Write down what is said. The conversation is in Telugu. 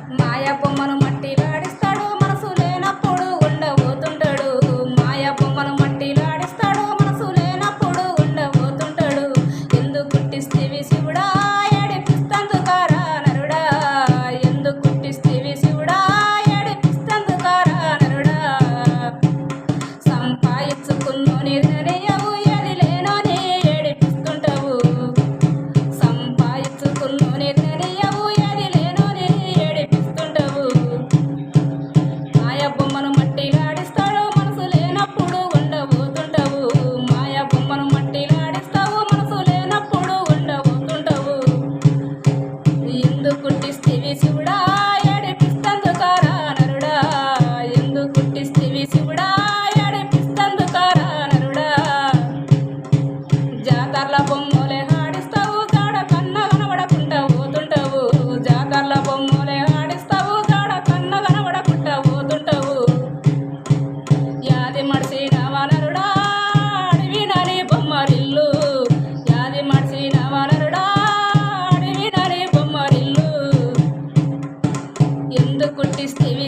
మాయ బొమ్మను మట్టిలాడిస్తాడు మనసు లేనప్పుడు ఉండబోతుంటాడు. మాయ బొమ్మను మట్టిలాడిస్తాడు మనసు లేనప్పుడు ఉండబోతుంటాడు. ఎందుకు పుట్టిస్తివి శివుడా ఏడిపిస్తందుకారా నరుడా, ఎందుకు పుట్టిస్తివి శివుడా ఏడిపిస్తందుకారా నరుడా. సంపాదించుకున్నోని నిర్ణయవు ఏది లేనోని ఏడిపిస్తుంటావు. సంపాదించుకున్నోని నిర్ణయవు ఏది లేనోని ఏడిపిస్తుంటావు. మాయ బొమ్మను మట్టిలాడిస్తాడు మనసు లేనప్పుడు ఉండబోతుంటావు. మాయ బొమ్మను మట్టిలాడిస్తావు మనసు లేనప్పుడు ఉండబోతుంటావు. ఎందుకు పుట్టిస్తివి శివుడా ఏడిపిస్తందుకారా నరుడా, ఎందుకు పుట్టిస్తివి శివుడా ఏడిపిస్తందుకారా నరుడా. జాతర్ల బొమ్మలే ఆడిస్తావు జాడ కన్న కనబడకుండా పోతుంటావు. జాతర్ల బొమ్మలే ఆడిస్తావు జాడ కన్న కనబడకుండా పోతుంటావు. యాది మడిసినవా నరుడా అడవినని బొమ్మరిల్లు, యాది మడిసినవా నరుడా అడవినని బొమ్మరిల్లు. ఎందుకు పుట్టిస్తివి